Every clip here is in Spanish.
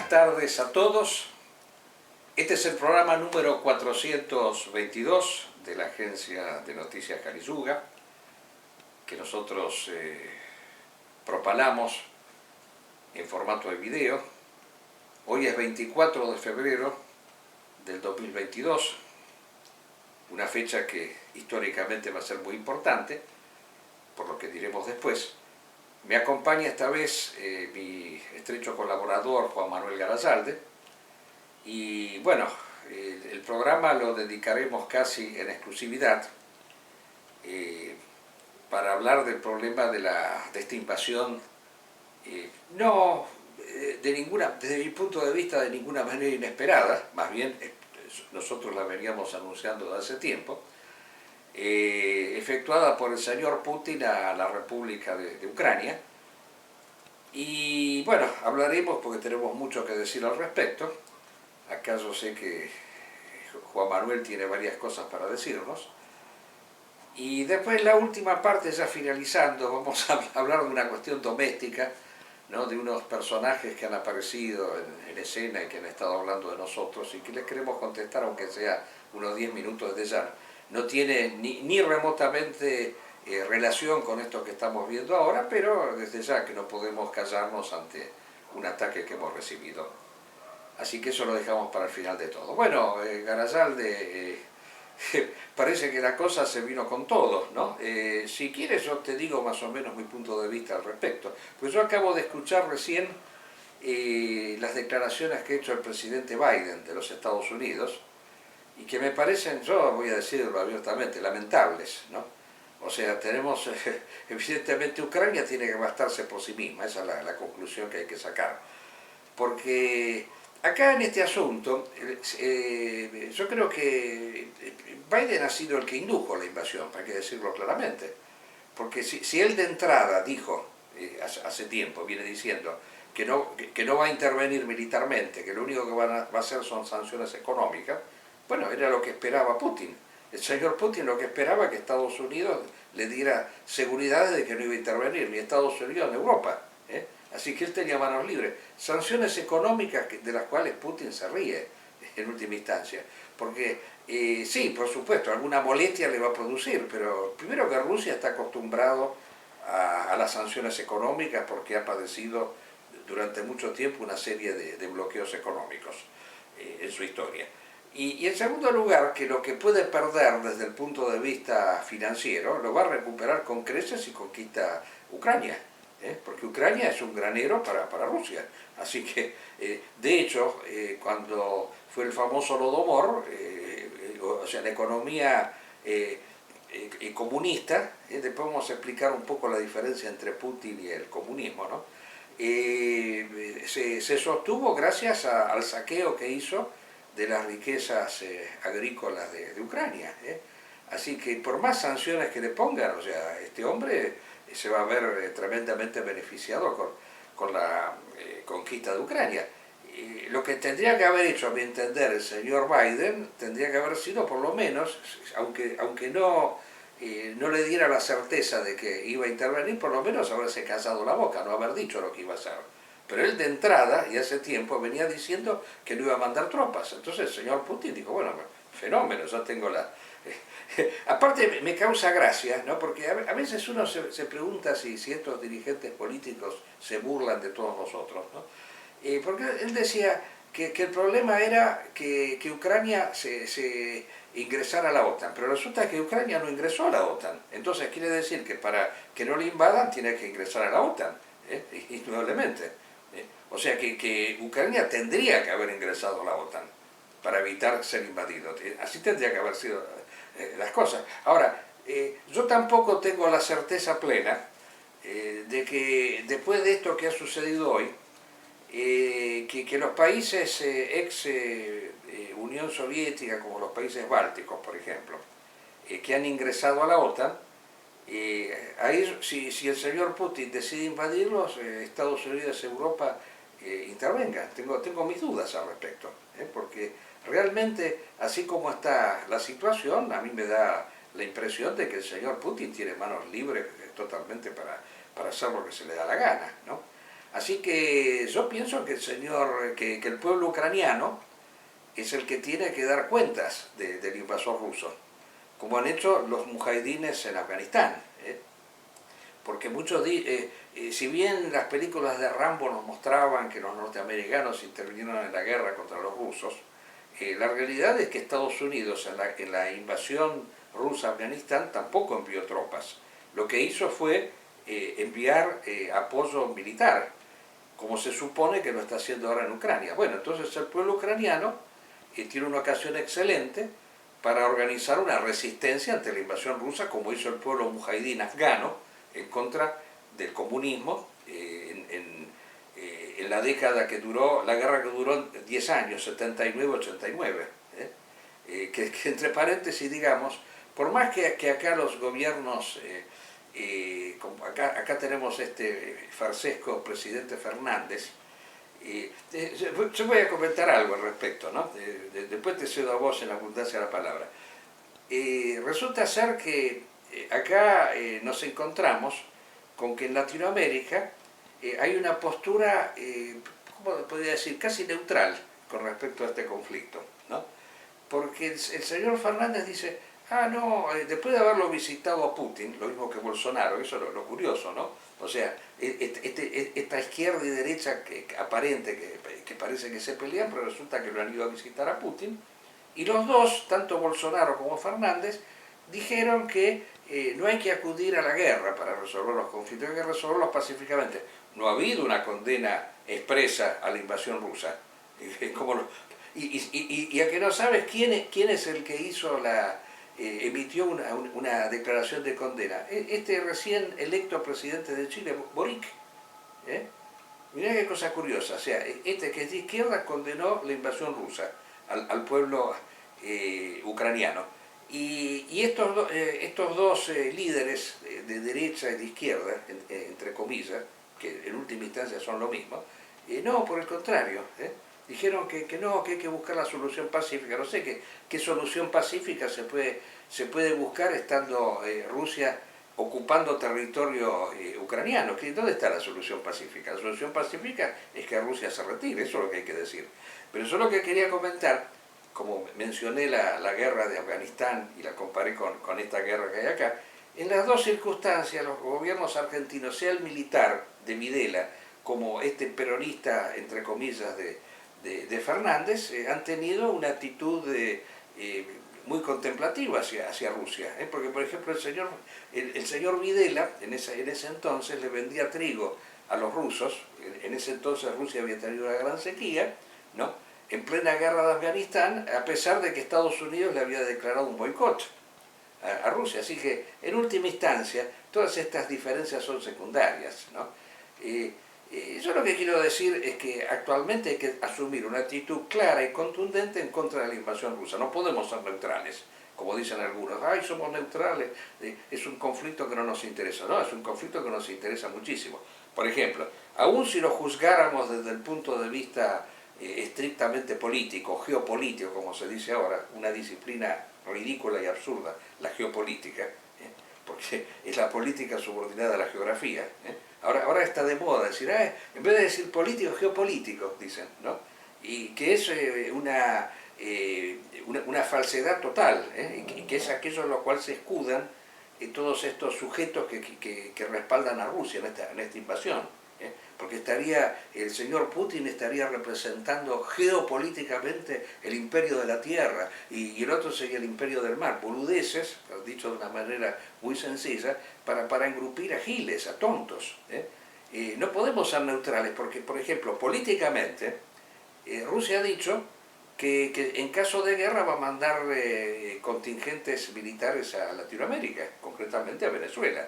Buenas tardes a todos. Este es el programa número 422 de la agencia de noticias Carilluga, que nosotros propalamos en formato de video. Hoy es 24 de febrero del 2022, una fecha que históricamente va a ser muy importante, por lo que diremos después. Me acompaña esta vez mi estrecho colaborador Juan Manuel Garazalde y bueno, el programa lo dedicaremos casi en exclusividad para hablar del problema de esta invasión, no desde mi punto de vista de ninguna manera inesperada, más bien nosotros la veníamos anunciando desde hace tiempo, efectuada por el señor Putin a la República de Ucrania. Y bueno, hablaremos porque tenemos mucho que decir al respecto. Acá yo sé que Juan Manuel tiene varias cosas para decirnos. Y después la última parte, ya finalizando, vamos a hablar de una cuestión doméstica, ¿no? De unos personajes que han aparecido en escena y que han estado hablando de nosotros y que les queremos contestar, aunque sea unos 10 minutos desde ya. No tiene ni remotamente relación con esto que estamos viendo ahora, pero desde ya que no podemos callarnos ante un ataque que hemos recibido. Así que eso lo dejamos para el final de todo. Bueno, Garazalde, parece que la cosa se vino con todo, ¿no? Si quieres yo te digo más o menos mi punto de vista al respecto. Pues yo acabo de escuchar recién las declaraciones que ha hecho el presidente Biden de los Estados Unidos, y que me parecen, yo voy a decirlo abiertamente, lamentables, ¿no? O sea, tenemos, evidentemente Ucrania tiene que bastarse por sí misma, esa es la conclusión que hay que sacar. Porque acá en este asunto, yo creo que Biden ha sido el que indujo la invasión, hay que decirlo claramente. Porque si él de entrada dijo, hace tiempo, viene diciendo, que no va a intervenir militarmente, que lo único que va a hacer son sanciones económicas, bueno, era lo que esperaba Putin. El señor Putin lo que esperaba que Estados Unidos le diera seguridad de que no iba a intervenir, ni Estados Unidos ni Europa. Así que él tenía manos libres. Sanciones económicas de las cuales Putin se ríe en última instancia. Porque sí, por supuesto, alguna molestia le va a producir, pero primero que Rusia está acostumbrado a las sanciones económicas porque ha padecido durante mucho tiempo una serie de bloqueos económicos en su historia. Y en segundo lugar, que lo que puede perder desde el punto de vista financiero lo va a recuperar con creces si conquista Ucrania, porque Ucrania es un granero para Rusia. Así que, de hecho, cuando fue el famoso Holodomor, o sea, la economía comunista, después vamos a explicar un poco la diferencia entre Putin y el comunismo, ¿no? Se sostuvo gracias al saqueo que hizo de las riquezas agrícolas de Ucrania. Así que por más sanciones que le pongan, o sea, este hombre se va a ver tremendamente beneficiado con la conquista de Ucrania. Lo que tendría que haber hecho, a mi entender, el señor Biden, tendría que haber sido por lo menos, aunque no le diera la certeza de que iba a intervenir, por lo menos haberse callado la boca, no haber dicho lo que iba a hacer. Pero él de entrada, y hace tiempo, venía diciendo que no iba a mandar tropas. Entonces el señor Putin dijo, bueno, fenómeno, ya tengo la... Aparte me causa gracia, ¿no? Porque a veces uno se pregunta si estos dirigentes políticos se burlan de todos nosotros, ¿no? Porque él decía que el problema era que Ucrania se ingresara a la OTAN, pero resulta que Ucrania no ingresó a la OTAN. Entonces quiere decir que para que no le invadan tiene que ingresar a la OTAN, indudablemente. O sea que Ucrania tendría que haber ingresado a la OTAN para evitar ser invadido. Así tendría que haber sido las cosas. Ahora, yo tampoco tengo la certeza plena de que después de esto que ha sucedido hoy, que los países ex Unión Soviética, como los países bálticos, por ejemplo, que han ingresado a la OTAN, ahí, si el señor Putin decide invadirlos, Estados Unidos y Europa intervengan. Tengo mis dudas al respecto, porque realmente, así como está la situación, a mí me da la impresión de que el señor Putin tiene manos libres totalmente para hacer lo que se le da la gana, ¿no? Así que yo pienso que que el pueblo ucraniano es el que tiene que dar cuentas del invasor ruso, como han hecho los mujahidines en Afganistán. Porque si bien las películas de Rambo nos mostraban que los norteamericanos intervinieron en la guerra contra los rusos, la realidad es que Estados Unidos en la invasión rusa a Afganistán tampoco envió tropas. Lo que hizo fue enviar apoyo militar, como se supone que lo está haciendo ahora en Ucrania. Bueno, entonces el pueblo ucraniano tiene una ocasión excelente para organizar una resistencia ante la invasión rusa, como hizo el pueblo mujahidín afgano en contra del comunismo en la década que duró, la guerra que duró 10 años, 79-89. Que entre paréntesis digamos, por más que acá los gobiernos, acá tenemos este farsesco presidente Fernández, yo voy a comentar algo al respecto, ¿no? Después te cedo a vos en la abundancia de la palabra. Resulta ser que acá nos encontramos con que en Latinoamérica hay una postura, ¿cómo podría decir?, casi neutral con respecto a este conflicto, ¿no? Porque el señor Fernández dice, no, después de haberlo visitado a Putin, lo mismo que Bolsonaro, eso es lo curioso, ¿no? O sea, esta izquierda y derecha aparente, que parece que se pelean, pero resulta que lo han ido a visitar a Putin, y los dos, tanto Bolsonaro como Fernández, dijeron que no hay que acudir a la guerra para resolver los conflictos, hay que resolverlos pacíficamente. No ha habido una condena expresa a la invasión rusa. Y a que no sabes quién es el que emitió una declaración de condena. Este recién electo presidente de Chile, Boric. Mirá qué cosa curiosa. O sea, este que es de izquierda condenó la invasión rusa al pueblo ucraniano. Y estos dos líderes de derecha y de izquierda, entre comillas, que en última instancia son lo mismo, no, por el contrario, dijeron que no, que hay que buscar la solución pacífica. No sé qué solución pacífica se puede buscar estando Rusia ocupando territorio ucraniano. ¿Dónde está la solución pacífica? La solución pacífica es que Rusia se retire, eso es lo que hay que decir. Pero yo lo que quería comentar, como mencioné la guerra de Afganistán y la comparé con esta guerra que hay acá, en las dos circunstancias los gobiernos argentinos, sea el militar de Videla como este peronista, entre comillas, de Fernández, han tenido una actitud muy contemplativa hacia Rusia. Porque, por ejemplo, el señor Videla, en ese entonces, le vendía trigo a los rusos. En ese entonces Rusia había tenido una gran sequía, ¿no?, en plena guerra de Afganistán, a pesar de que Estados Unidos le había declarado un boicot a Rusia. Así que, en última instancia, todas estas diferencias son secundarias, ¿no? Yo lo que quiero decir es que actualmente hay que asumir una actitud clara y contundente en contra de la invasión rusa. No podemos ser neutrales, como dicen algunos. ¡Ay, somos neutrales! Es un conflicto que no nos interesa. No, es un conflicto que nos interesa muchísimo. Por ejemplo, aun si lo juzgáramos desde el punto de vista estrictamente político, geopolítico, como se dice ahora, una disciplina ridícula y absurda, la geopolítica, porque es la política subordinada a la geografía. Ahora está de moda decir, en vez de decir político, geopolítico, dicen, ¿no? Y que es una falsedad total, y que es aquello en lo cual se escudan todos estos sujetos que respaldan a Rusia en esta invasión. Porque el señor Putin estaría representando geopolíticamente el imperio de la tierra y el otro sería el imperio del mar, boludeces, dicho de una manera muy sencilla, para engrupir a giles, a tontos. No podemos ser neutrales porque, por ejemplo, políticamente, Rusia ha dicho que en caso de guerra va a mandar contingentes militares a Latinoamérica, concretamente a Venezuela.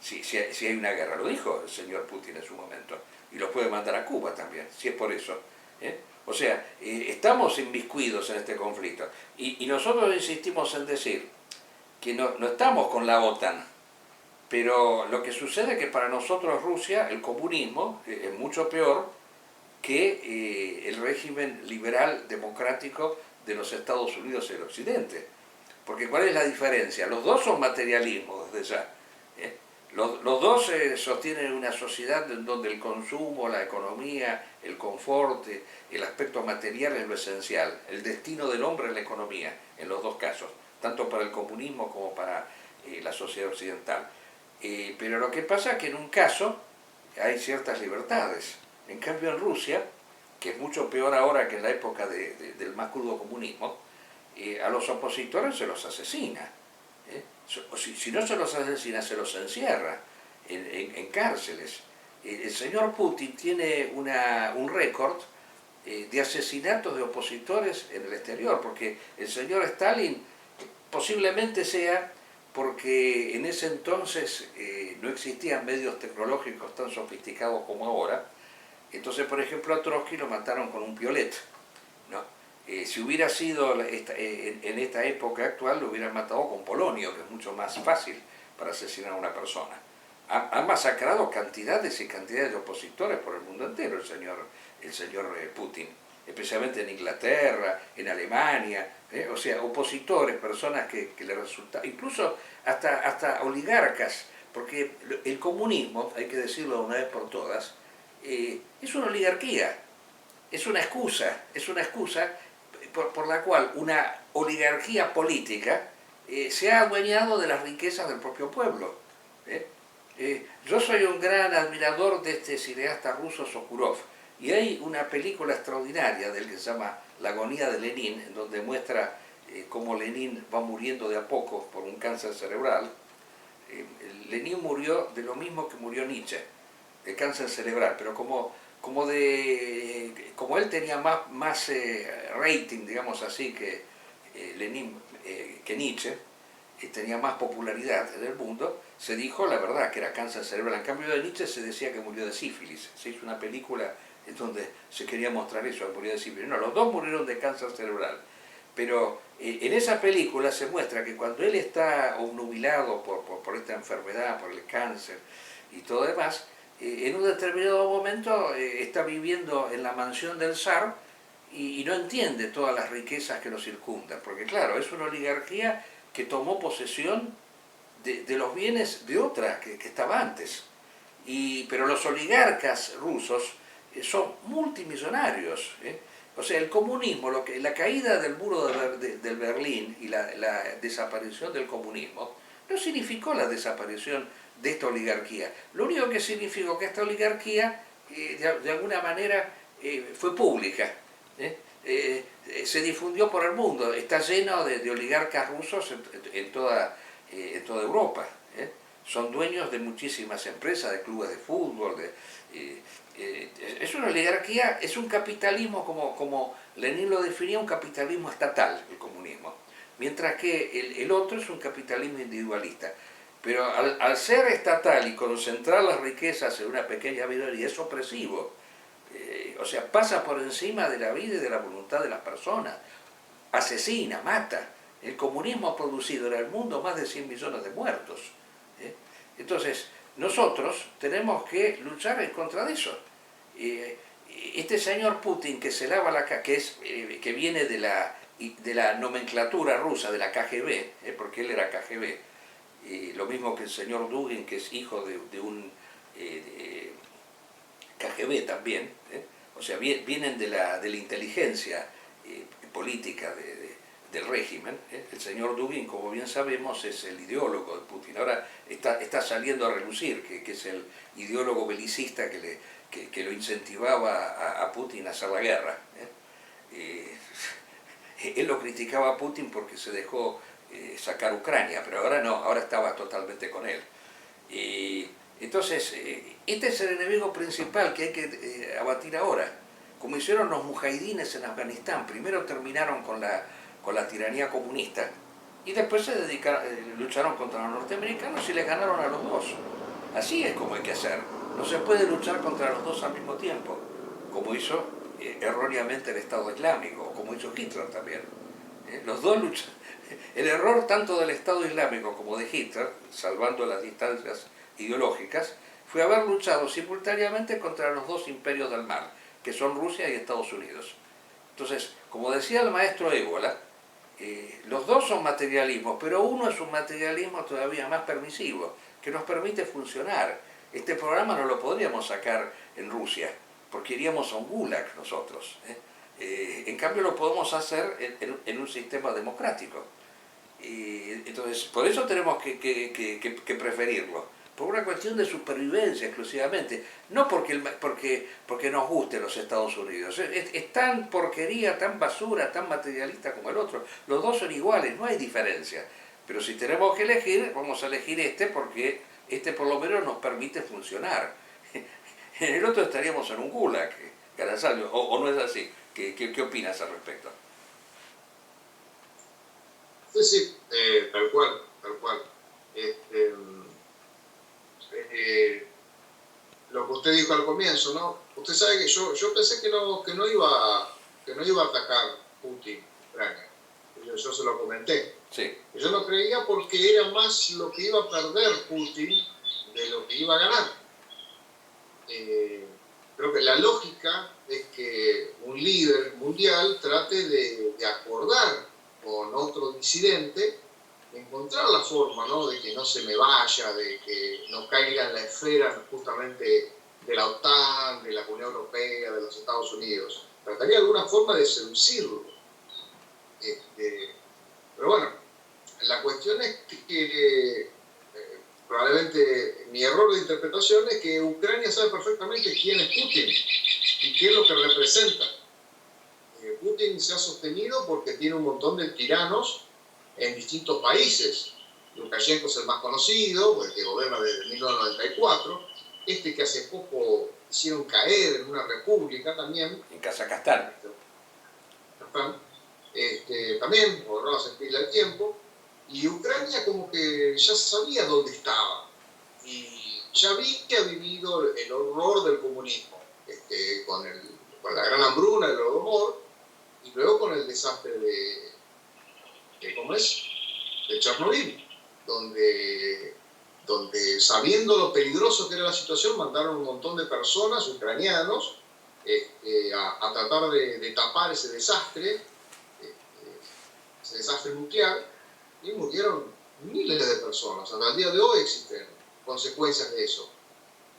Si hay una guerra, lo dijo el señor Putin en su momento, y lo puede mandar a Cuba también, si es por eso. O sea, estamos inmiscuidos en este conflicto, y nosotros insistimos en decir que no estamos con la OTAN, pero lo que sucede es que para nosotros Rusia, el comunismo, es mucho peor que el régimen liberal democrático de los Estados Unidos y el Occidente. Porque ¿cuál es la diferencia? Los dos son materialismo desde ya. Los dos sostienen una sociedad en donde el consumo, la economía, el confort, el aspecto material es lo esencial. El destino del hombre es la economía, en los dos casos, tanto para el comunismo como para la sociedad occidental. Pero lo que pasa es que en un caso hay ciertas libertades. En cambio en Rusia, que es mucho peor ahora que en la época del más crudo comunismo, a los opositores se los asesina. Si no se los asesina, se los encierra en cárceles. El señor Putin tiene un récord de asesinatos de opositores en el exterior, porque el señor Stalin posiblemente sea porque en ese entonces no existían medios tecnológicos tan sofisticados como ahora. Entonces, por ejemplo, a Trotsky lo mataron con un piolet, ¿no? Si hubiera sido en esta época actual, lo hubieran matado con polonio, que es mucho más fácil para asesinar a una persona. Han masacrado cantidades y cantidades de opositores por el mundo entero el señor Putin, especialmente en Inglaterra, en Alemania, o sea, opositores, personas que le resultan, incluso hasta oligarcas, porque el comunismo, hay que decirlo una vez por todas, es una oligarquía, es una excusa por la cual una oligarquía política se ha adueñado de las riquezas del propio pueblo. Yo soy un gran admirador de este cineasta ruso Sokurov, y hay una película extraordinaria del que se llama La agonía de Lenin, en donde muestra cómo Lenin va muriendo de a poco por un cáncer cerebral. Lenin murió de lo mismo que murió Nietzsche, de cáncer cerebral, pero como él tenía más rating, digamos así, que Lenin, que Nietzsche, tenía más popularidad en el mundo, se dijo la verdad que era cáncer cerebral. En cambio de Nietzsche se decía que murió de sífilis. Se hizo una película en donde se quería mostrar eso, que murió de sífilis. No, los dos murieron de cáncer cerebral. Pero en esa película se muestra que cuando él está obnubilado por esta enfermedad, por el cáncer y todo demás, en un determinado momento está viviendo en la mansión del zar y no entiende todas las riquezas que lo circundan, porque claro, es una oligarquía que tomó posesión de los bienes de otra que estaba antes. Pero los oligarcas rusos son multimillonarios. O sea, el comunismo, la caída del muro del Berlín y la desaparición del comunismo no significó la desaparición de esta oligarquía. Lo único que significó que esta oligarquía de alguna manera fue pública. Se difundió por el mundo, está lleno de oligarcas rusos en toda Europa. Son dueños de muchísimas empresas, de clubes de fútbol. Es una oligarquía, es un capitalismo como Lenin lo definía, un capitalismo estatal, el comunismo. Mientras que el otro es un capitalismo individualista. Pero al ser estatal y concentrar las riquezas en una pequeña minoría es opresivo. O sea, pasa por encima de la vida y de la voluntad de las personas. Asesina, mata. El comunismo ha producido en el mundo más de 100 millones de muertos. Entonces, nosotros tenemos que luchar en contra de eso. Este señor Putin que se lava la cara, que viene de la nomenclatura rusa, de la KGB, porque él era KGB, lo mismo que el señor Dugin, que es hijo de un KGB también, o sea, vienen de la inteligencia política del régimen. El señor Dugin, como bien sabemos, es el ideólogo de Putin. Ahora está saliendo a relucir que es el ideólogo belicista que lo incentivaba a Putin a hacer la guerra. Él lo criticaba a Putin porque se dejó sacar Ucrania, pero ahora no, ahora estaba totalmente con él. Entonces, este es el enemigo principal que hay que abatir ahora. Como hicieron los mujahidines en Afganistán, primero terminaron con la tiranía comunista y después lucharon contra los norteamericanos y les ganaron a los dos. Así es como hay que hacer. No se puede luchar contra los dos al mismo tiempo, como hizo erróneamente el Estado Islámico, como hizo Hitler también. Los dos luchan. El error tanto del Estado Islámico como de Hitler, salvando las distancias ideológicas, fue haber luchado simultáneamente contra los dos imperios del mal, que son Rusia y Estados Unidos. Entonces, como decía el maestro Ébola, los dos son materialismos, pero uno es un materialismo todavía más permisivo, que nos permite funcionar. Este programa no lo podríamos sacar en Rusia, porque iríamos a un gulag nosotros. En cambio lo podemos hacer en un sistema democrático. Entonces, por eso tenemos que preferirlo, por una cuestión de supervivencia exclusivamente, no porque nos gusten los Estados Unidos. Es tan porquería, tan basura, tan materialista como el otro. Los dos son iguales, no hay diferencia. Pero si tenemos que elegir, vamos a elegir este porque este por lo menos nos permite funcionar. En el otro estaríamos en un gulag, Carasallo, o no es así. ¿Qué opinas al respecto? Sí, sí, tal cual, tal cual. Lo que usted dijo al comienzo, ¿no? Usted sabe que yo pensé que no iba a atacar Putin, Ucrania. Yo se lo comenté. Sí. Yo no creía porque era más lo que iba a perder Putin de lo que iba a ganar. Creo que la lógica es que un líder mundial trate de acordar con otro disidente, encontrar la forma, ¿no?, de que no se me vaya, de que no caiga en la esfera justamente de la OTAN, de la Unión Europea, de los Estados Unidos. Trataría de alguna forma de seducirlo. Pero bueno, la cuestión es que probablemente mi error de interpretación es que Ucrania sabe perfectamente quién es Putin y qué es lo que representa. Putin se ha sostenido porque tiene un montón de tiranos en distintos países. Lukashenko es el más conocido, el que gobierna desde 1994. Que hace poco hicieron caer en una república también. En Kazajstán. También gobernó hace pila de tiempo. Y Ucrania como que ya sabía dónde estaba. Y ya vi que ha vivido el horror del comunismo, con la gran hambruna, el Holodomor, y luego con el desastre de Chernobyl, donde sabiendo lo peligroso que era la situación, mandaron un montón de personas, ucranianos, a tratar de tapar ese desastre nuclear, y murieron miles de personas. Hasta el día de hoy existen consecuencias de eso.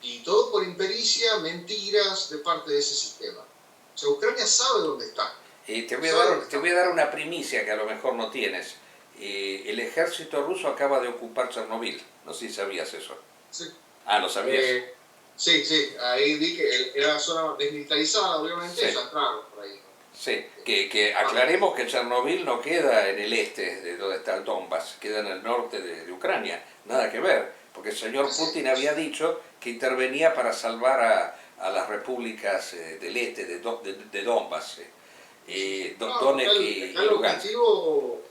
Y todo por impericia, mentiras de parte de ese sistema. O sea, Ucrania sabe dónde está. Te voy a dar una primicia que a lo mejor no tienes. El ejército ruso acaba de ocupar Chernobyl. No sé si sabías eso. Sí. Ah, ¿lo sabías? Sí, ahí vi que era zona desmilitarizada, obviamente, sí. Ya entraron por ahí. Sí, que aclaremos que Chernobyl no queda en el este de donde está el Donbass, queda en el norte de Ucrania. Nada que ver, porque el señor Putin había dicho que intervenía para salvar a las repúblicas del este, de Donbass. Donetsk y el Lugansk. objetivo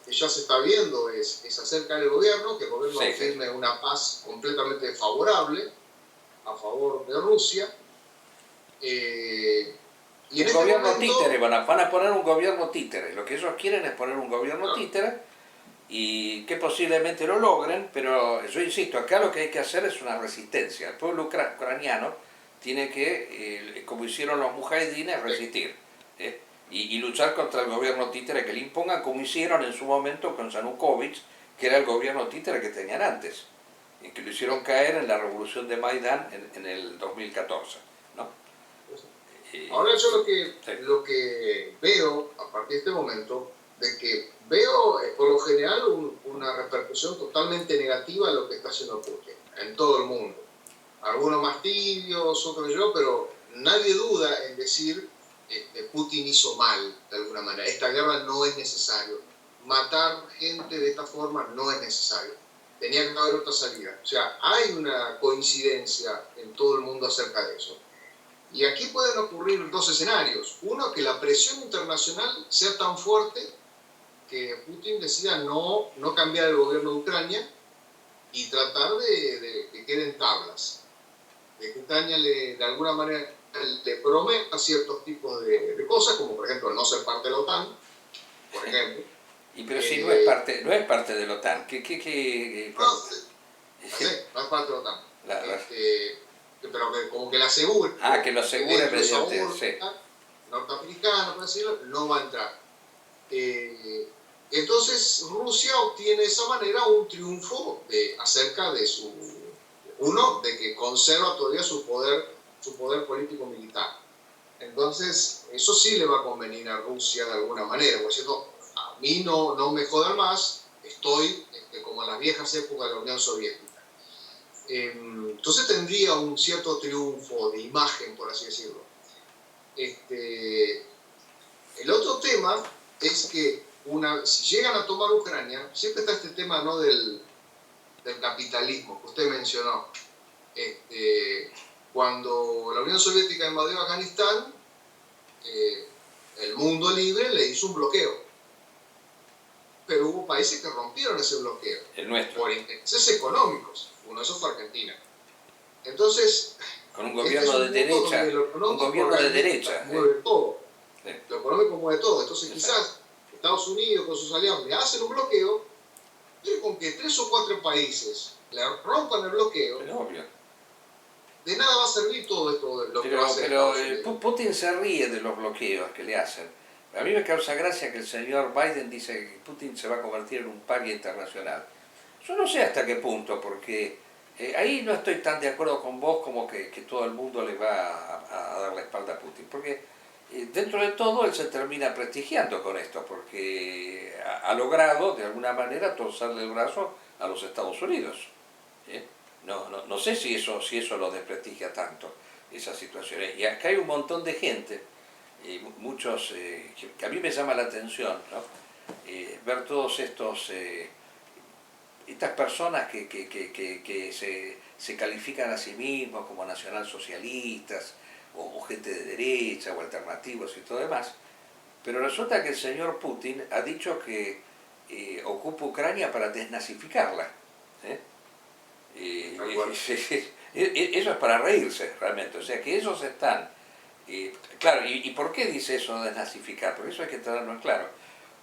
que ya se está viendo es acerca del gobierno, que el gobierno firme una paz completamente favorable a favor de Rusia. Y un gobierno títere, van a poner un gobierno títere. Lo que ellos quieren es poner un gobierno títere y que posiblemente lo logren, pero yo insisto, acá lo que hay que hacer es una resistencia. El pueblo ucraniano tiene que, como hicieron los mujahidines, resistir. Y luchar contra el gobierno títere que le impongan, como hicieron en su momento con Yanukovych, que era el gobierno títere que tenían antes, y que lo hicieron caer en la revolución de Maidán en el 2014. ¿no? Ahora yo lo que veo a partir de este momento, de que veo por lo general una repercusión totalmente negativa de lo que está haciendo Putin en todo el mundo. Algunos más tibios, otros yo, pero nadie duda en decir Putin hizo mal de alguna manera. Esta guerra no es necesario. Matar gente de esta forma no es necesario. Tenía que haber otra salida. O sea, hay una coincidencia en todo el mundo acerca de eso. Y aquí pueden ocurrir dos escenarios. Uno, que la presión internacional sea tan fuerte que Putin decida no cambiar el gobierno de Ucrania y tratar de que queden tablas. De que Ucrania de alguna manera le prometa ciertos tipos de cosas, como por ejemplo no ser parte de la OTAN, por ejemplo. Pero si no es parte de la OTAN, no es parte de la OTAN. Pero que como que la asegure. Que lo asegure mediante norteamericano, por decirlo, no va a entrar. Entonces Rusia obtiene de esa manera un triunfo acerca de su Uno, de que conserva todavía su poder político-militar. Entonces, eso sí le va a convenir a Rusia de alguna manera, porque diciendo, a mí no me jodan más, estoy como en las viejas épocas de la Unión Soviética. Entonces tendría un cierto triunfo de imagen, por así decirlo. El otro tema es que si llegan a tomar Ucrania, siempre está este tema, ¿no?, del capitalismo que usted mencionó. Cuando la Unión Soviética invadió Afganistán, el mundo libre le hizo un bloqueo. Pero hubo países que rompieron ese bloqueo. El nuestro. Por intereses económicos. Uno de esos fue Argentina. Entonces, con un gobierno de derecha. Un gobierno de derecha. Mueve todo. Sí. Lo económico mueve todo. Entonces, Exacto. quizás Estados Unidos con sus aliados le hacen un bloqueo, pero con que 3 o 4 países le rompan el bloqueo, Pero obvio. de nada va a servir todo esto de lo que va a hacer. Pero Putin se ríe de los bloqueos que le hacen. A mí me causa gracia que el señor Biden dice que Putin se va a convertir en un paria internacional. Yo no sé hasta qué punto, porque ahí no estoy tan de acuerdo con vos como que todo el mundo le va a dar la espalda a Putin. Porque dentro de todo él se termina prestigiando con esto, porque ha logrado de alguna manera torcerle el brazo a los Estados Unidos. No sé si eso lo desprestigia tanto, esas situaciones. Y acá hay un montón de gente, muchos, que a mí me llama la atención, ¿no? Ver todos estas personas que se califican a sí mismos como nacionalsocialistas, o gente de derecha, o alternativos y todo demás, pero resulta que el señor Putin ha dicho que ocupa Ucrania para desnazificarla. Eso es para reírse realmente, o sea que ellos están, claro, ¿y por qué dice eso de desnazificar? Porque eso hay que tenerlo en claro,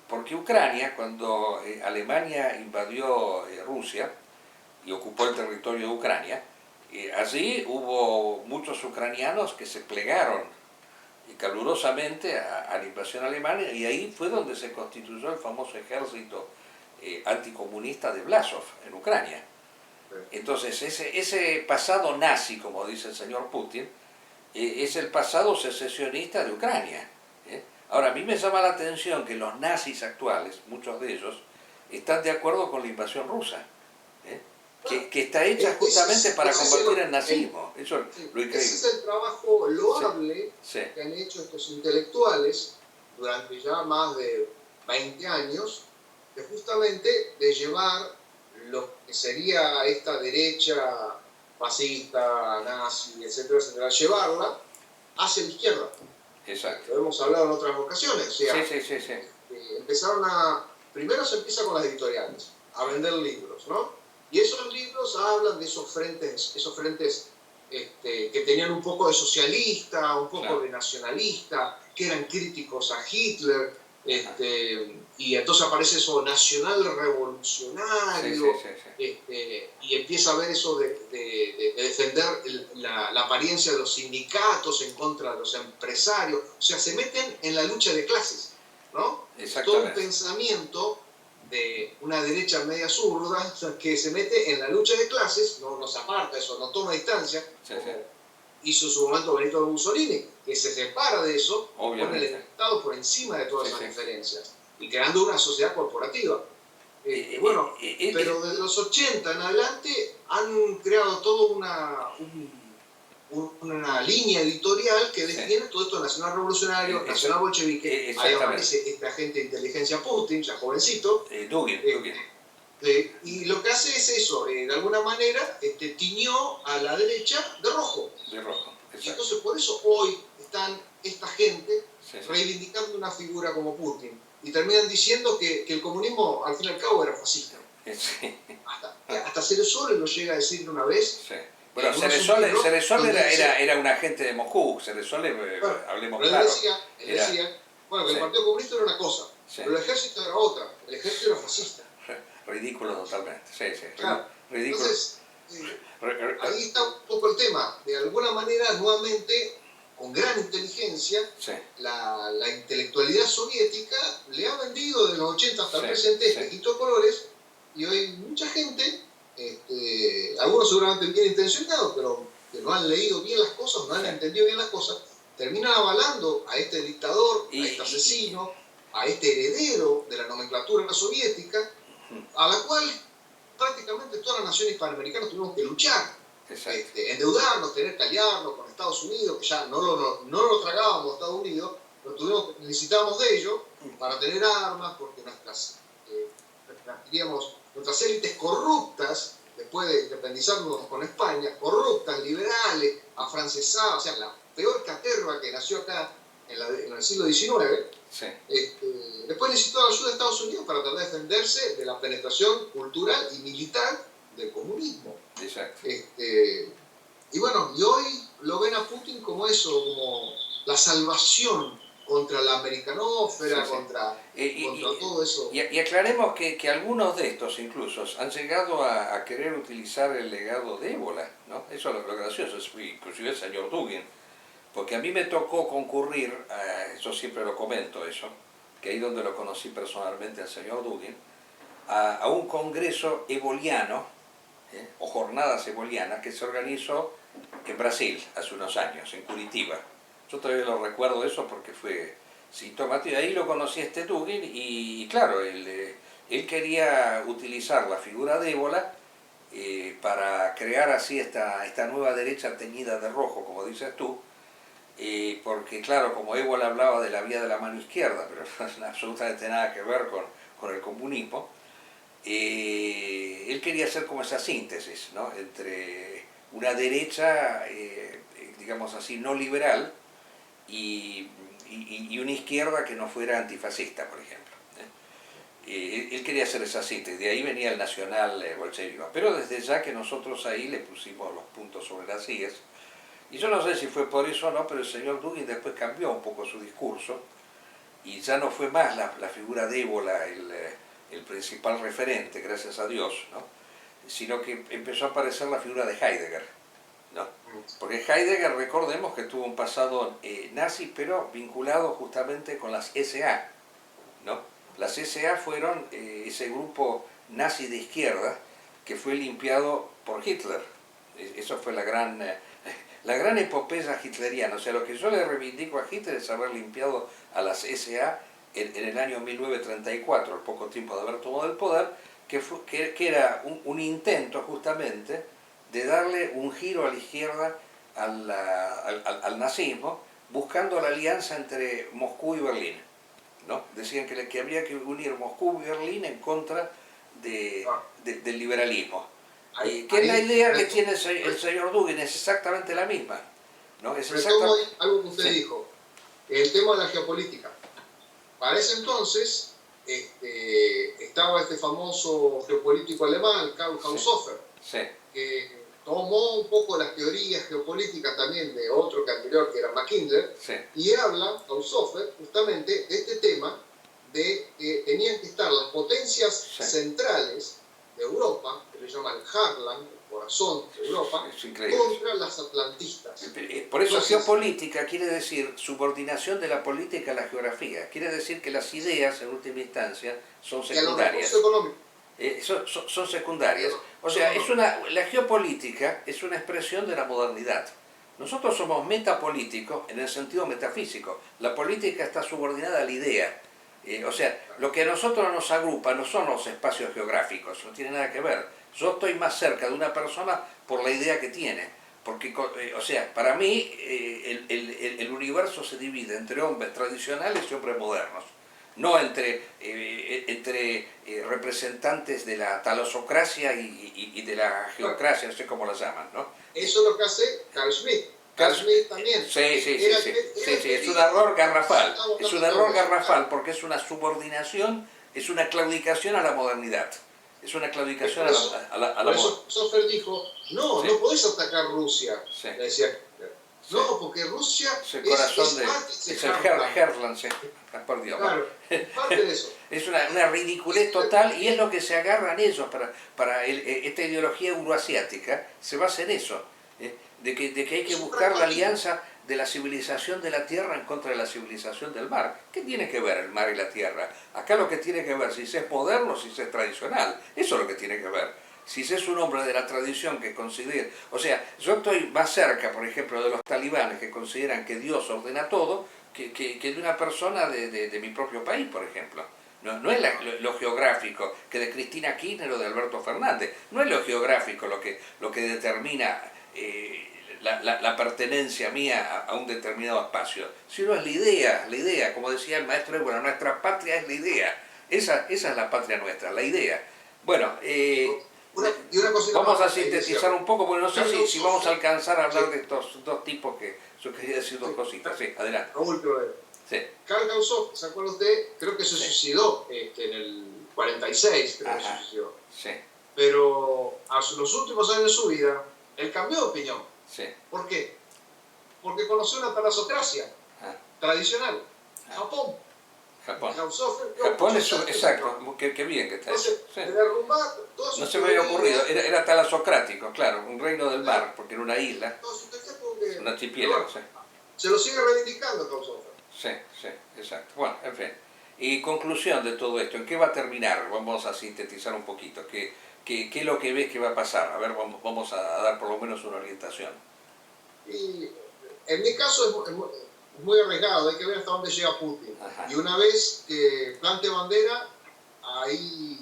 porque Ucrania, cuando Alemania invadió Rusia y ocupó el territorio de Ucrania, allí hubo muchos ucranianos que se plegaron calurosamente a la invasión alemana, y ahí fue donde se constituyó el famoso ejército anticomunista de Blasov en Ucrania. Entonces ese pasado nazi, como dice el señor Putin, es el pasado secesionista de Ucrania. Ahora, a mí me llama la atención que los nazis actuales, muchos de ellos, están de acuerdo con la invasión rusa, que está hecha justamente para combatir el nazismo. Eso es lo increíble. Ese es el trabajo loable que han hecho estos intelectuales durante ya más de 20 años, de justamente de llevar lo que sería esta derecha fascista, nazi, etcétera, etcétera, llevarla hacia la izquierda. Exacto. Lo hemos hablado en otras ocasiones. O sea, sí. primero se empieza con las editoriales, a vender libros, ¿no? Y esos libros hablan de esos frentes que tenían un poco de socialista, un poco de nacionalista, que eran críticos a Hitler, y entonces aparece eso nacional revolucionario, y empieza a ver eso de defender la apariencia de los sindicatos en contra de los empresarios. O sea, se meten en la lucha de clases, ¿no? Todo un pensamiento de una derecha media zurda que se mete en la lucha de clases, no se aparta eso, no toma distancia, hizo en su momento Benito Mussolini, que se separa de eso, pone el Estado por encima de todas esas diferencias, y creando una sociedad corporativa. Pero desde los 80 en adelante han creado toda una línea editorial que defiende todo esto nacional revolucionario, nacional bolchevique. Ahí aparece este agente de inteligencia Putin, ya jovencito. Dugin. Y lo que hace es eso, de alguna manera tiñó a la derecha de rojo. Y entonces por eso hoy están esta gente reivindicando una figura como Putin. Y terminan diciendo que el comunismo al fin y al cabo era fascista. Hasta Ceresole lo llega a decir una vez. Bueno, Ceresole era un agente de Moscú. Ceresole, hablemos claro. Él decía, bueno, que el Partido Comunista era una cosa, pero el ejército era otra. El ejército era fascista. Ridículo totalmente. Claro. Ridículo. Entonces, ahí está un poco el tema. De alguna manera, nuevamente, con gran inteligencia, la intelectualidad soviética le ha vendido de los 80 hasta el presente este quito colores, y hoy mucha gente algunos seguramente bien intencionados, pero que no han leído bien las cosas, no han entendido bien las cosas, terminan avalando a este dictador, a este asesino, a este heredero de la nomenclatura soviética, a la cual prácticamente todas las naciones hispanoamericanas tuvimos que luchar, endeudarnos, tener que aliarnos con Estados Unidos, que ya no lo tragábamos a Estados Unidos, pero necesitábamos de ellos para tener armas, porque nuestras élites corruptas, después de independizarnos con España, corruptas, liberales, afrancesadas, o sea, la peor caterva que nació acá en el siglo XIX, sí. Después necesitó la ayuda de Estados Unidos para tratar de defenderse de la penetración cultural y militar del comunismo. Exacto. Y bueno, y hoy lo ven a Putin como eso, como la salvación contra la americanósfera, sí, sí. contra todo eso. Y aclaremos que algunos de estos incluso han llegado a querer utilizar el legado de Ébola, ¿no? Eso es lo gracioso, inclusive el señor Dugin. Porque a mí me tocó concurrir, yo siempre lo comento eso, que ahí donde lo conocí personalmente al señor Dugin, a un congreso eboliano, o jornadas ebolianas, que se organizó en Brasil hace unos años, en Curitiba. Yo todavía lo recuerdo eso porque fue sintomático. Ahí lo conocí a este Dugin y claro, él quería utilizar la figura de Ébola para crear así esta nueva derecha teñida de rojo, como dices tú, porque claro, como Ébola hablaba de la vía de la mano izquierda, pero no tiene absolutamente nada que ver con el comunismo, él quería hacer como esa síntesis, ¿no?, entre una derecha, digamos así, no liberal y una izquierda que no fuera antifascista, por ejemplo. Él quería hacer esa síntesis, de ahí venía el nacional bolchevique, pero desde ya que nosotros ahí le pusimos los puntos sobre las IES. Y yo no sé si fue por eso o no, pero el señor Dugin después cambió un poco su discurso y ya no fue más la figura de Ébola el principal referente, gracias a Dios, ¿no?, sino que empezó a aparecer la figura de Heidegger, ¿no? Porque Heidegger, recordemos que tuvo un pasado nazi, pero vinculado justamente con las SA, ¿no? Las SA fueron ese grupo nazi de izquierda que fue limpiado por Hitler. Eso fue la gran epopeya hitleriana. O sea, lo que yo le reivindico a Hitler es haber limpiado a las SA en el año 1934, al poco tiempo de haber tomado el poder, que era un intento justamente de darle un giro a la izquierda al nazismo, buscando la alianza entre Moscú y Berlín, ¿no? Decían que habría que unir Moscú y Berlín en contra del liberalismo. Que es la idea que tiene el señor Dugin, es exactamente la misma, ¿no? Es algo que usted dijo, el tema de la geopolítica. Para ese entonces estaba este famoso geopolítico alemán, Karl Haushofer, sí, que tomó un poco las teorías geopolíticas también de otro que anterior, que era Mackinder, sí, y habla, Haushofer, justamente de este tema de que tenían que estar las potencias, sí, centrales de Europa, que le llaman Heartland, el corazón de Europa, contra las atlantistas. Por eso geopolítica quiere decir subordinación de la política a la geografía. Quiere decir que las ideas, en última instancia, son secundarias. Son secundarias. O sea, la geopolítica es una expresión de la modernidad. Nosotros somos metapolíticos en el sentido metafísico. La política está subordinada a la idea. O sea, lo que a nosotros nos agrupa no son los espacios geográficos, no tiene nada que ver. Yo estoy más cerca de una persona por la idea que tiene. Porque, o sea, para mí el universo se divide entre hombres tradicionales y hombres modernos. No entre representantes de la talosocracia y de la geocracia, no sé cómo la llaman, ¿no? Eso es lo que hace Carl Schmitt. Carl Schmitt también. Sí, es un error garrafal. Es un error garrafal porque es una subordinación, es una claudicación a la modernidad. Es una claudicación a la modernidad. Por eso Schoeffer dijo, no, sí, no podés atacar Rusia. Sí. Le decía, no, porque Rusia es el corazón es el Heartland, sí, por Dios. Claro, parte de eso. Es una ridiculez total y es lo que se agarran ellos para esta ideología euroasiática, se basa en eso, de que hay que buscar la alianza de la civilización de la tierra en contra de la civilización del mar. ¿Qué tiene que ver el mar y la tierra? Acá lo que tiene que ver si es moderno o si es tradicional, eso es lo que tiene que ver. si es un hombre de la tradición que considera, o sea, yo estoy más cerca, por ejemplo, de los talibanes que consideran que Dios ordena todo, que de una persona de mi propio país, por ejemplo. No es lo geográfico, que de Cristina Kirchner o de Alberto Fernández, no es lo geográfico lo que determina la pertenencia mía a un determinado espacio, sino es la idea, como decía el maestro, bueno, nuestra patria es la idea, esa es la patria nuestra, la idea. Bueno, vamos a sintetizar un poco, porque no sé si vamos a alcanzar a hablar de estos dos tipos que yo quería decir dos cositas. Sí, adelante. Sí. Karl Kautsov, ¿se acuerda usted? Creo que se suicidó en el 46, creo que se suicidó. Sí. Pero a los últimos años de su vida, él cambió de opinión. Sí. ¿Por qué? Porque conoció una talasocracia tradicional. Japón. Japón es exacto, qué bien que está eso. Sí. No se me había ocurrido, era talasocrático, claro, un reino del mar, porque era una isla, un archipiélago. Sí. Se lo sigue reivindicando Kautsov. Sí, exacto. Bueno, en fin. Y conclusión de todo esto, ¿en qué va a terminar? Vamos a sintetizar un poquito. ¿Qué es lo que ves que va a pasar? A ver, vamos a dar por lo menos una orientación. Y en mi caso es muy arriesgado, hay que ver hasta dónde llega Putin. Ajá. Y una vez que plante bandera, ahí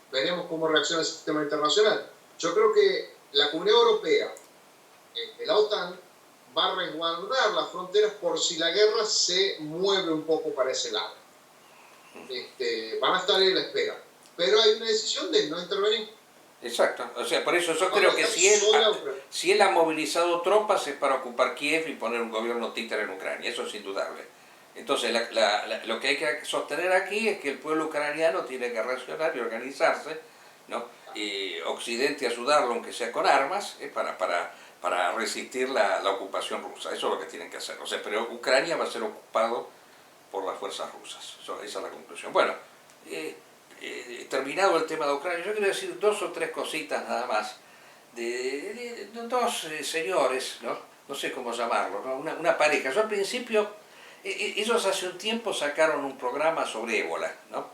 veremos cómo reacciona el sistema internacional. Yo creo que la Comunidad Europea, la OTAN, va a resguardar las fronteras por si la guerra se mueve un poco para ese lado. Van a estar en la espera. Pero hay una decisión de no intervenir. Exacto. O sea, por eso yo creo que si él ha movilizado tropas es para ocupar Kiev y poner un gobierno títere en Ucrania. Eso es indudable. Entonces, lo que hay que sostener aquí es que el pueblo ucraniano tiene que reaccionar y organizarse, ¿no? Y Occidente ayudarlo, aunque sea con armas, para resistir la ocupación rusa. Eso es lo que tienen que hacer. O sea, pero Ucrania va a ser ocupado por las fuerzas rusas. Esa es la conclusión. Bueno, terminado el tema de Ucrania, yo quiero decir dos o tres cositas nada más de dos señores, no sé cómo llamarlo, ¿no? Una pareja. Yo al principio, ellos hace un tiempo sacaron un programa sobre ébola, ¿no?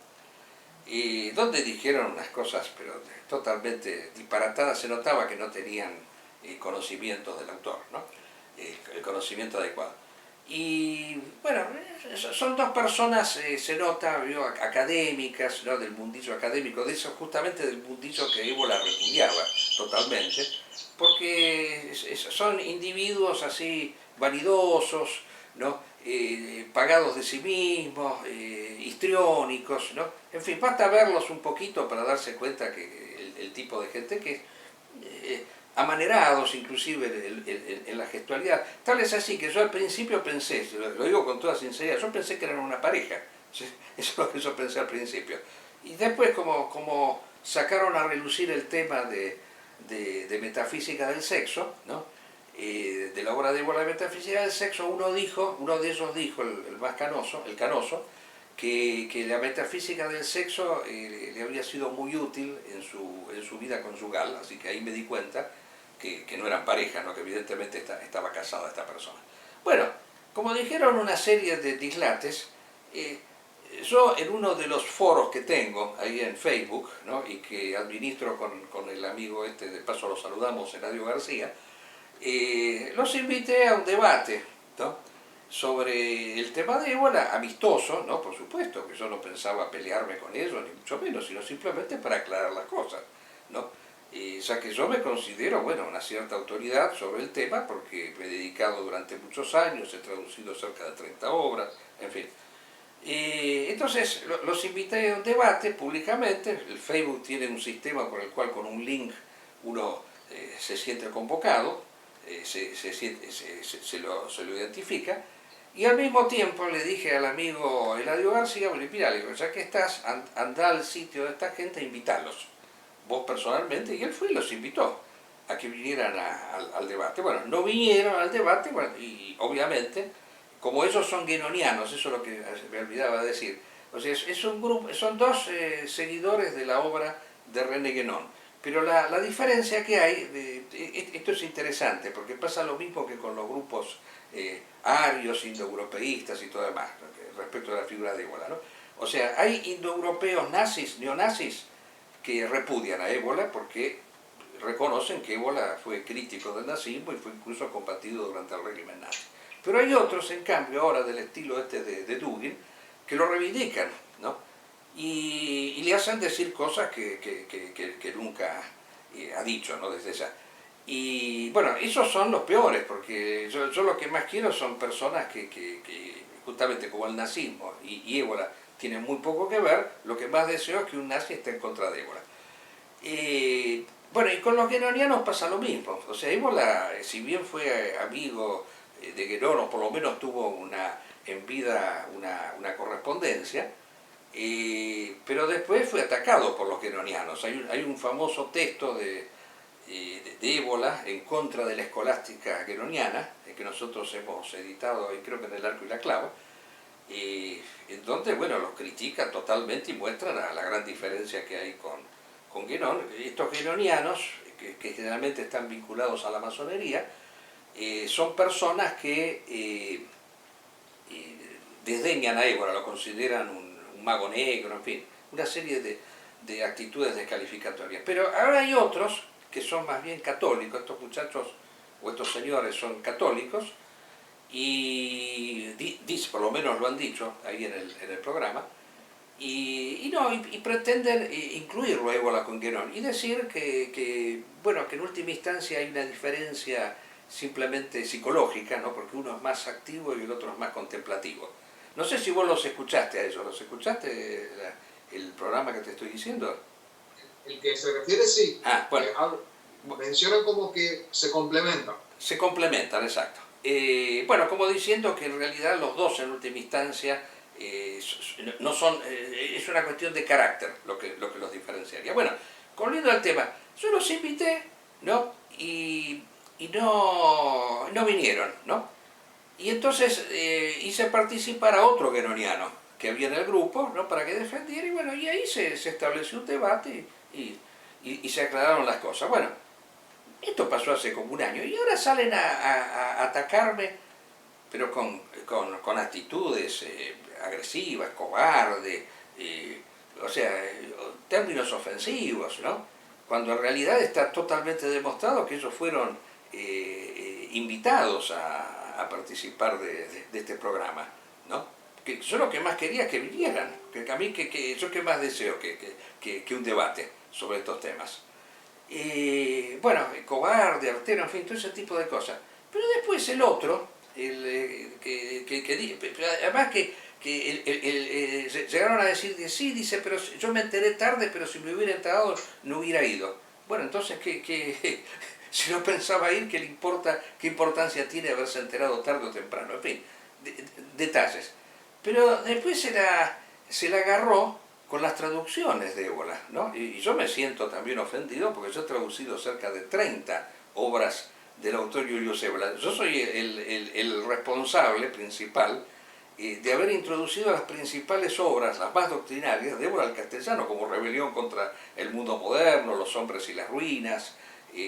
Y donde dijeron unas cosas pero totalmente disparatadas, se notaba que no tenían conocimiento del autor, ¿no? El conocimiento adecuado. Y bueno, son dos personas, se nota, académicas, ¿no? Del mundillo académico, de eso, justamente del mundillo que ébola repudiaba totalmente, porque son individuos así vanidosos, ¿no? Pagados de sí mismos, histriónicos, ¿no? En fin, basta verlos un poquito para darse cuenta que el tipo de gente que es amanerados inclusive en la gestualidad. Tal es así que yo al principio pensé, lo digo con toda sinceridad, yo pensé que eran una pareja. Eso es lo que yo pensé al principio. Y después como sacaron a relucir el tema de metafísica del sexo, ¿no? De la obra de Ébola de metafísica del sexo, uno de ellos dijo, el más canoso, que la metafísica del sexo le había sido muy útil en su vida conjugal, así que ahí me di cuenta que no eran pareja, ¿no? Que evidentemente estaba casada esta persona. Bueno, como dijeron una serie de dislates, yo en uno de los foros que tengo ahí en Facebook, ¿no? Y que administro con el amigo de paso lo saludamos, Eladio García, los invité a un debate, ¿no? Sobre el tema de ébola, amistoso, ¿no? Por supuesto, que yo no pensaba pelearme con ellos, ni mucho menos, sino simplemente para aclarar las cosas, ¿no? Ya que yo me considero, bueno, una cierta autoridad sobre el tema, porque me he dedicado durante muchos años, he traducido cerca de 30 obras, en fin. Entonces, los invité a un debate públicamente. El Facebook tiene un sistema por el cual con un link uno se siente convocado, se lo identifica, y al mismo tiempo le dije al amigo Eladio García, bueno, mira, ya que estás, anda al sitio de esta gente e invitarlos, vos personalmente, y él fue y los invitó a que vinieran al debate. Bueno, no vinieron al debate, bueno, y obviamente, como ellos son guénonianos, eso es lo que me olvidaba decir, o sea, es un grupo, son dos seguidores de la obra de René Guénon. Pero la diferencia que hay, esto es interesante, porque pasa lo mismo que con los grupos arios, indoeuropeístas y todo demás, respecto a la figura de Ébola, ¿no? O sea, hay indoeuropeos nazis, neonazis, que repudian a Évola porque reconocen que Évola fue crítico del nazismo y fue incluso combatido durante el régimen nazi. Pero hay otros, en cambio, ahora del estilo este de Dugin, que lo reivindican, ¿no? Y le hacen decir cosas que nunca ha dicho, ¿no? Desde esa. Y bueno, esos son los peores, porque yo lo que más quiero son personas que justamente como el nazismo y Évola tienen muy poco que ver, lo que más deseo es que un nazi esté en contra de Évola. Bueno, y con los gueronianos pasa lo mismo. O sea, Évola, si bien fue amigo de Guerón, o por lo menos tuvo en vida una correspondencia, pero después fue atacado por los gueronianos. Hay un famoso texto de Évola en contra de la escolástica gueroniana, que nosotros hemos editado, y creo que en El Arco y la Clava, en donde, bueno, los critica totalmente y muestran la gran diferencia que hay con Guerón. Estos gueronianos, que generalmente están vinculados a la masonería, son personas que desdeñan a Évola, lo consideran un mago negro, en fin, una serie de actitudes descalificatorias. Pero ahora hay otros que son más bien católicos, estos muchachos o estos señores son católicos, y por lo menos lo han dicho ahí en el programa, y pretenden incluirlo a Évola con Guerón y decir bueno, que en última instancia hay una diferencia simplemente psicológica, ¿no? Porque uno es más activo y el otro es más contemplativo. No sé si vos los escuchaste a ellos, ¿los escuchaste el programa que te estoy diciendo? El que se refiere, sí. Bueno. Mencionan como que se complementan. Se complementan, exacto. Bueno, como diciendo que en realidad los dos en última instancia no son, es una cuestión de carácter lo que los diferenciaría. Bueno, volviendo al tema, yo los invité, ¿no? Y no vinieron, ¿no? Y entonces hice participar a otro gueroniano que había en el grupo, ¿no? Para que defendiera, y bueno, y ahí se estableció un debate y se aclararon las cosas. Bueno, esto pasó hace como un año y ahora salen a atacarme, pero con actitudes agresivas, cobardes, o sea, términos ofensivos, ¿no? Cuando en realidad está totalmente demostrado que ellos fueron invitados a participar de este programa, ¿no? Que yo lo que más quería es que vinieran, que a mí yo que más deseo que un debate sobre estos temas. Bueno, cobarde, artero, en fin, todo ese tipo de cosas. Pero después el otro, además llegaron a decir que sí, dice, pero yo me enteré tarde, pero si me hubiera enterado no hubiera ido. Bueno, entonces, si no pensaba ir, ¿qué importancia tiene haberse enterado tarde o temprano? En fin, detalles. Pero después se la agarró con las traducciones de Évola, ¿no? Y yo me siento también ofendido porque yo he traducido cerca de 30 obras del autor Julius Évola. Yo soy el responsable principal de haber introducido las principales obras, las más doctrinarias, de Évola al castellano, como Rebelión contra el mundo moderno, Los hombres y las ruinas,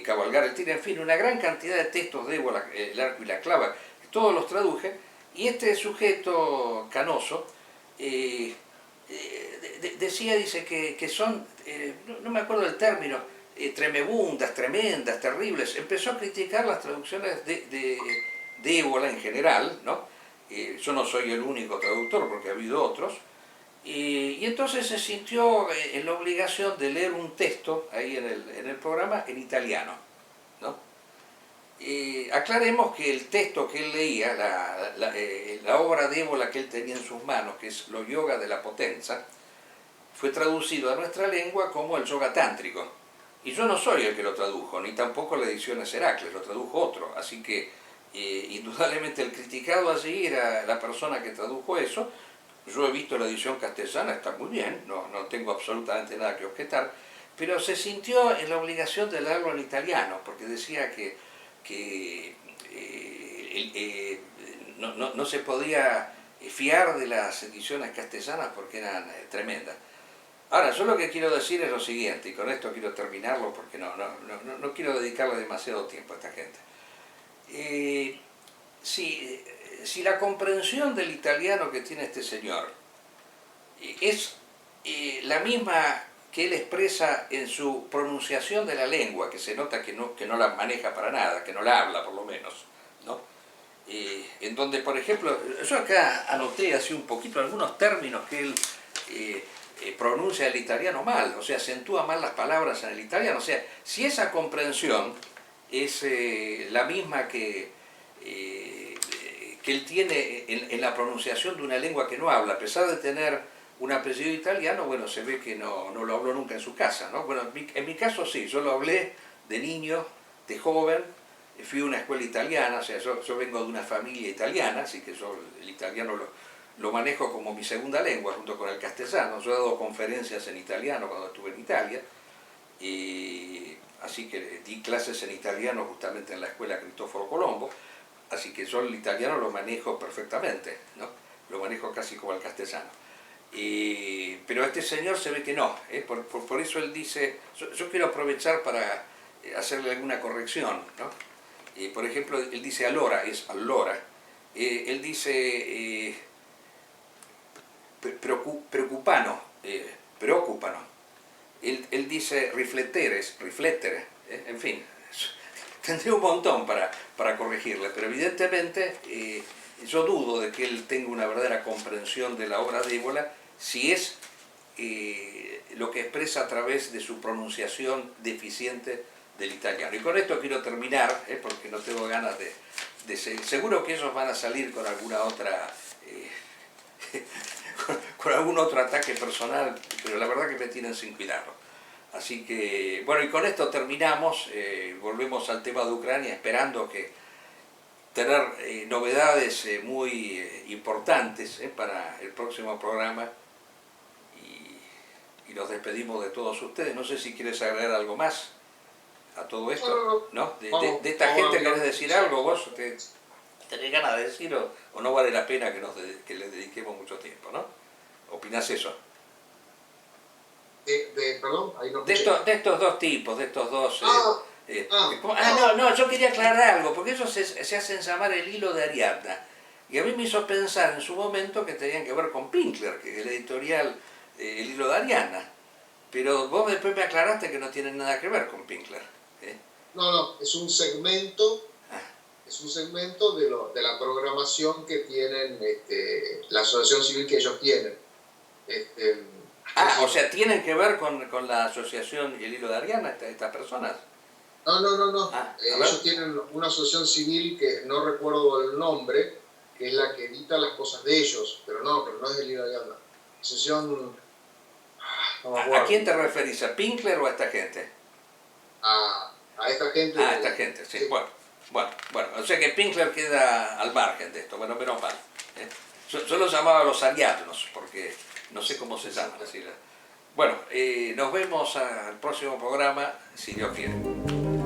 Cabalgar el tigre, en fin, una gran cantidad de textos de Évola, El arco y la clava, todos los traduje, y este sujeto canoso dice que son, no me acuerdo del término, tremebundas, tremendas, terribles. Empezó a criticar las traducciones de Évola en general, ¿no? Yo no soy el único traductor porque ha habido otros, y entonces se sintió en la obligación de leer un texto ahí en el programa en italiano, ¿no? Aclaremos que el texto que él leía, la obra de Évola que él tenía en sus manos, que es Lo Yoga de la Potenza, fue traducido a nuestra lengua como el yoga tántrico. Y yo no soy el que lo tradujo, ni tampoco la edición de Heracles, lo tradujo otro. Así que indudablemente el criticado allí era la persona que tradujo eso. Yo he visto la edición castellana, está muy bien, no tengo absolutamente nada que objetar, pero se sintió en la obligación de leerlo en italiano, porque decía que no se podía fiar de las ediciones castellanas porque eran tremendas. Ahora, yo lo que quiero decir es lo siguiente, y con esto quiero terminarlo porque no quiero dedicarle demasiado tiempo a esta gente. Si la comprensión del italiano que tiene este señor es la misma que él expresa en su pronunciación de la lengua, que se nota que no la maneja para nada, que no la habla por lo menos, ¿no? En donde, por ejemplo, yo acá anoté así un poquito algunos términos que él pronuncia el italiano mal, o sea, acentúa mal las palabras en el italiano. O sea, si esa comprensión es la misma que él tiene en la pronunciación de una lengua que no habla, a pesar de tener un apellido italiano, bueno, se ve que no lo habló nunca en su casa, ¿no? Bueno, en mi caso sí, yo lo hablé de niño, de joven, fui a una escuela italiana, o sea, yo vengo de una familia italiana, así que yo el italiano lo manejo como mi segunda lengua junto con el castellano. Yo he dado conferencias en italiano cuando estuve en Italia, y así que di clases en italiano justamente en la escuela Cristoforo Colombo, así que yo el italiano lo manejo perfectamente, ¿no? Lo manejo casi como el castellano. Pero este señor se ve que no, por eso él dice, yo quiero aprovechar para hacerle alguna corrección, ¿no? Por ejemplo, él dice allora, es allora. Él dice preocupano, preocupano. Él dice riflettere, en fin, tendría un montón para corregirle, pero evidentemente yo dudo de que él tenga una verdadera comprensión de la obra de Évola si es lo que expresa a través de su pronunciación deficiente del italiano. Y con esto quiero terminar, porque no tengo ganas de seguir. Seguro que ellos van a salir con alguna otra con algún otro ataque personal, pero la verdad que me tienen sin cuidado. Así que, bueno, y con esto terminamos, volvemos al tema de Ucrania, esperando que tener novedades muy importantes para el próximo programa, y nos despedimos de todos ustedes. No sé si quieres agregar algo más a todo esto, ¿no? De esta gente, ¿querés decir algo vos? ¿Tenés ganas de decir o no vale la pena que le dediquemos mucho tiempo, ¿no? ¿Opinás eso? Perdón, ahí no de estos dos tipos, de estos dos... no, yo quería aclarar algo, porque ellos se hacen llamar el hilo de Ariadna. Y a mí me hizo pensar en su momento que tenían que ver con Pinkler, que es el editorial El hilo de Ariadna. Pero vos después me aclaraste que no tienen nada que ver con Pinkler. No, es un segmento... Es un segmento de la programación que tienen la asociación civil que ellos tienen. O sea, ¿tienen que ver con la asociación y el hilo de Ariadna estas personas? No. Ellos tienen una asociación civil que no recuerdo el nombre, que es la que edita las cosas de ellos, pero no es el hilo de Ariadna. Asociación... ¿A quién te referís? ¿A Pinkler o a esta gente? A esta gente. A esta gente, sí. Bueno, o sea que Pinkler queda al margen de esto, bueno, menos mal. Yo lo llamaba los Ariadnos, porque no sé cómo se llaman. Así. Bueno, nos vemos al próximo programa, si Dios quiere.